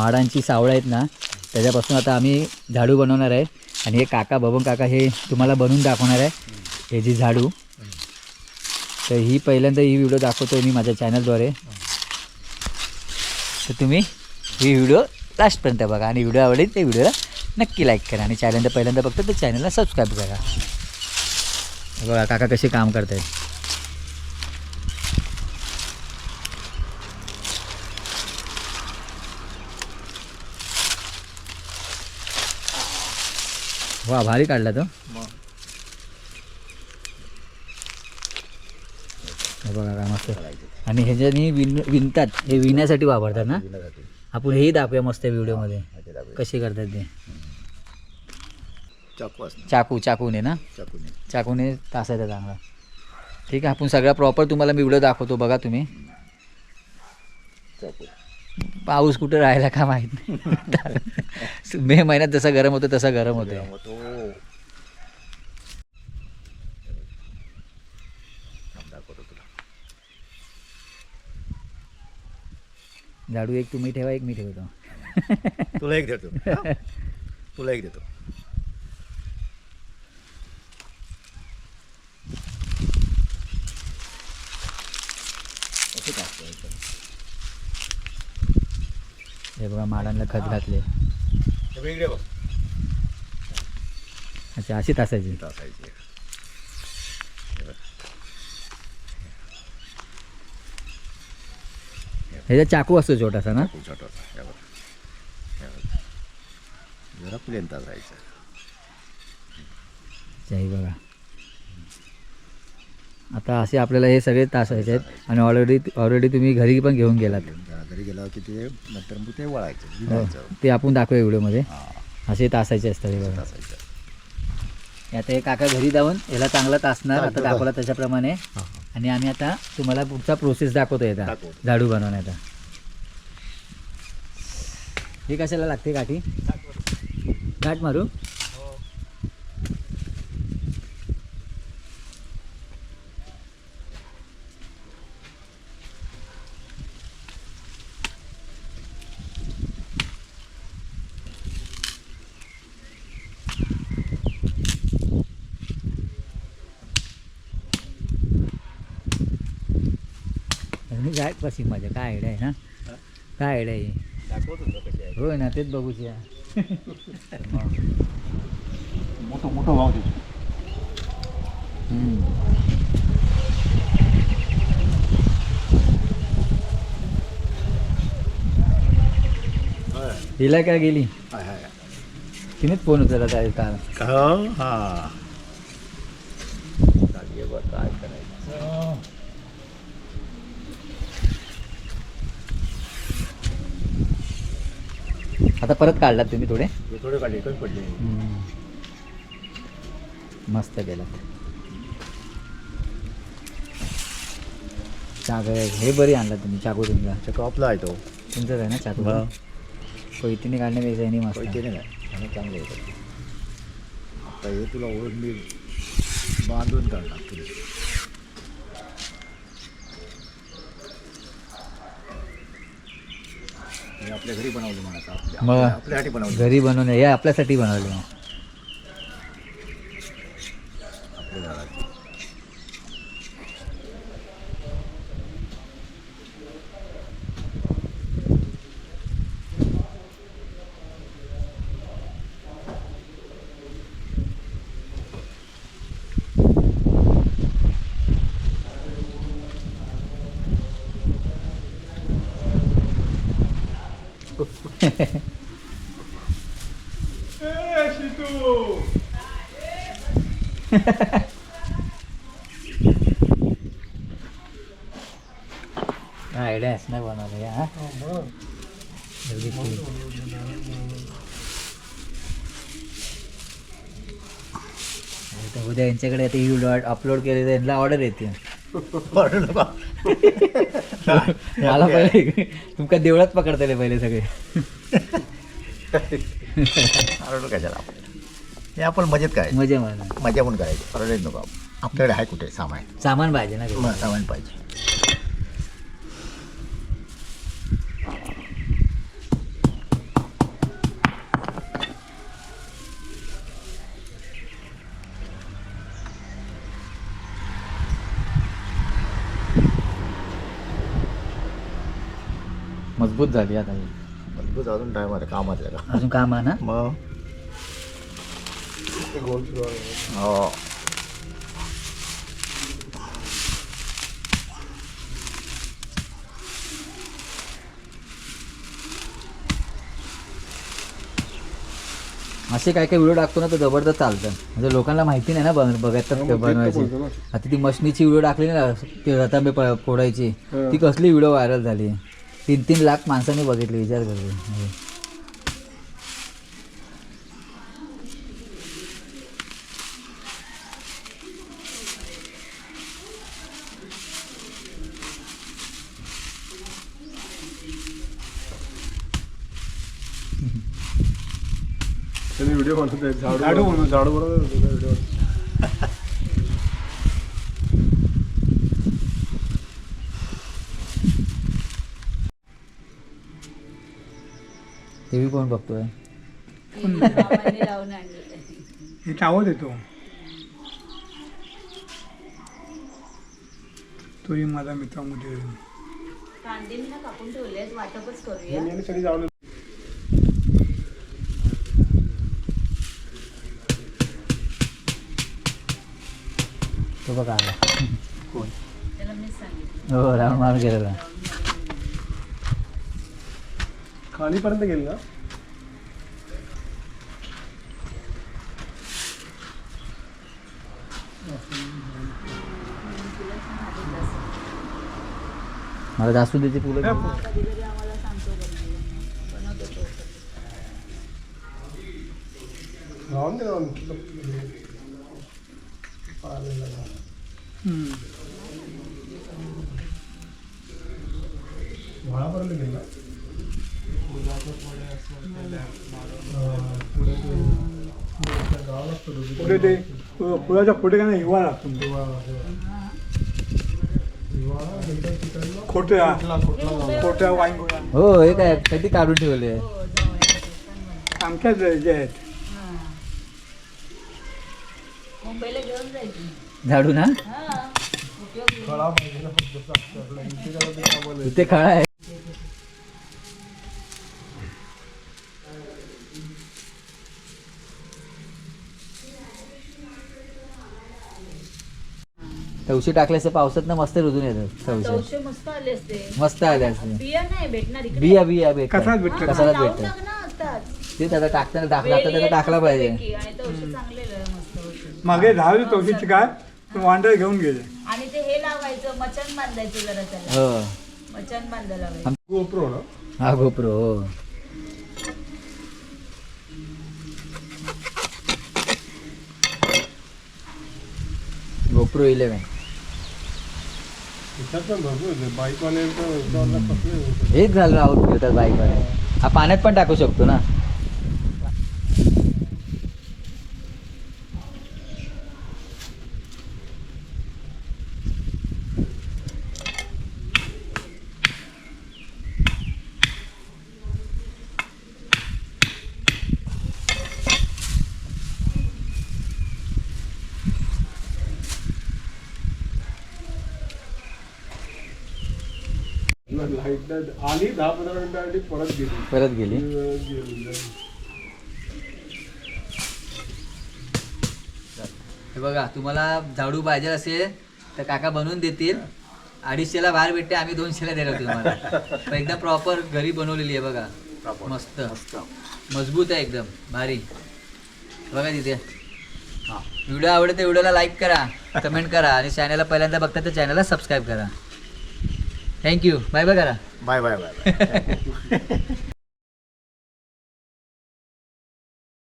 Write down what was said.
माडांची सावळं आहेत ना त्याच्यापासून आता आम्ही झाडू बनवणार आहे. आणि हे काका बबन काका हे तुम्हाला बनवून दाखवणार आहे हे जी झाडू. तर ही पहिल्यांदा ही व्हिडिओ दाखवतोय मी माझ्या चॅनलद्वारे. तर तुम्ही ही व्हिडिओ लास्टपर्यंत बघा आणि व्हिडिओ आवडेल ते व्हिडिओला नक्की लाईक करा आणि चॅनलला पहिल्यांदा बघतो तर चॅनलला सबस्क्राईब करा. बघा काका कसे काम करत आहेत. वा भारी काढला तो. बघा काय मस्त. आणि ह्याच्यानी विणतात हे विण्यासाठी वापरतात ना. आपण हेही दाखवूया मस्त व्हिडिओमध्ये कसे करतात ते. चाकूने ना चाकूने तासायचा चांगला. ठीक आहे आपण सगळा प्रॉपर तुम्हाला मी व्हिडिओ दाखवतो बघा तुम्ही. पाऊस कुठं राहिला का माहीत नाही. मे महिन्यात जसा गरम होतो तसा गरम होतो. झाडू एक तुम्ही ठेवा एक मी ठेवतो. तुला एक देतो. तुला एक देतो. हे बघा माडांना खत घातले. अच्छा अशी तासायची. ह्याचा चाकू असतो छोटासा ना. जरा प्लेन तासायचं. हे बघा आता असे आपल्याला हे सगळे तासायचे आहेत. आणि ऑलरेडी तुम्ही घरी पण घेऊन गेलात. घरी गेल्यावर की ते नंतर मग ते वळायचं ते आपण दाखवूया व्हिडिओमध्ये. असे तासायचे असतात हे बघा. आता हे काका घरी जाऊन याला चांगला तासणार आता दाखवला त्याच्याप्रमाणे. आणि आम्ही आता तुम्हाला पुढचा प्रोसेस दाखवतो येता झाडू बनवण्याचा. हे कशाला लागते काठी काठ मारू. काय कशी मजा काय आयडिया आहे ना. काय आयडिया आहे होय ना तेच बघूया. मोठं मोठं वाव देतो. हिला काय गेली तिनेच फोन उचलला काय काल. हा काय करायचं. आता परत काढलात तुम्ही थोडे काढले कमी पडले. मस्त केला. चाकू हे बरी आणला तुम्ही चाकू तुमचा. चाकू आपला आहे तो तुमचाच आहे ना चाकू. कोयतीने काढण्यापेक्षा यांनी मस्त. कोयतीने नाही चांगलं होतं. आता हे तुला ओळख मी बांधून काढणार तुला. आपल्या घरी बनवली म्हणा. मग आपल्यासाठी बनवली. घरी बनवणे हे आपल्यासाठी बनवले. आपल्या झाडाची. आयडिया असणार बनवलं या. उद्या यांच्याकडे आता ही अपलोड केले तर यांना ऑर्डर येते. मला पहिले तुमका देवळात पकडतले पहिले सगळे. कशाला हे आपण मजेत काय मजा मला मजा पण करायची. परत नको आपल्याकडे आहे कुठे सामान पाहिजे ना. सामान पाहिजे. मजबूत झाली आता ही. मजबूत अजून टाइम आहे कामात आहे का अजून काम आहे ना. मग हो असे काय काय व्हिडिओ टाकतो ना तर जबरदस्त चालतं, म्हणजे लोकांना माहिती नाही ना बघायचं बनवायची. आता ती मशनीची व्हिडिओ टाकली ना ती रतांबे फोडायची, ती कसली व्हिडिओ व्हायरल झाली. 3-3 लाख माणसांनी बघितली, विचार करते. व्हिडिओ बनवतोय झाडू बनवतो व्हिडिओ. टीव्ही कोण बघतोय. हे आवाज येतो तोही माझा मित्रामध्ये कांदे मी ना कापून ठेवले आहेत, वाटपच करूया. सगळी जाऊन तो बघा आला. त्याला मी सांगितलं. हो राऊंड मारून गेलेला. खालीपर्यंत गेली ना. मला जास्वंदीची फुलं कधी कधी आम्हाला सांगतो बनवतो तो. राहून दे वळापर्यंत गेला. पुढे ते पुलाच्या पुढे काय हिवाळा लागतो. खोट्या वाईन गोळा हो हे काय कधी काढून ठेवले. हो, जवळ आहे. पण म्हणतात. आमच्याच जे आहेत. हां. मुंबईला घेऊन जायची. झाडू ना हां. उपयोग घेऊन. इथे खळा आहे. तवशी टाकल्यास पावसात ना मस्त रुजून येतात. तवशी तवशे मस्त आले असते. मस्त आले असते. बिया नाही भेटणार इकडे. बिया बिया भेटतात. कसाच भेटतात. कसालाच लावून भेटतात. टाक ना असतात. ते त्याला टाकताना टाकला त्याला टाकला पाहिजे. वेली आहेत मस्तपैकी आणि तवशे चांगले मस्त होते. मागे झाली तवशीची काय वांडर घेऊन गेले. आणि ते हे लावायचं, मचन बांधायचं जरा त्याला. हो मचन बांधायला लावायचं. गोप्रो ना. हा गोप्रो हो. गोप्रो 11 बाईकवाले हेच झालं राहून फिरतात बाईकवर. हा पाण्यात पण टाकू शकतो ना. लाईट आली 10-15 मिनिटांसाठी परत गेली. हे बघा तुम्हाला झाडू पाहिजे असेल तर काका बनवून देतील. 250ला बाहेर भेटते, आम्ही 200ला देणार तुम्हाला. पण एकदम प्रॉपर घरी बनवलेली आहे बघा. मस्त मजबूत आहे एकदम भारी. बघा तिथे. व्हिडिओ आवडते व्हिडिओला लाईक करा, कमेंट करा आणि चॅनलला पहिल्यांदा बघता तर चॅनलला सबस्क्राईब करा. थँक्यू. बाय बाय करा. Bye bye bye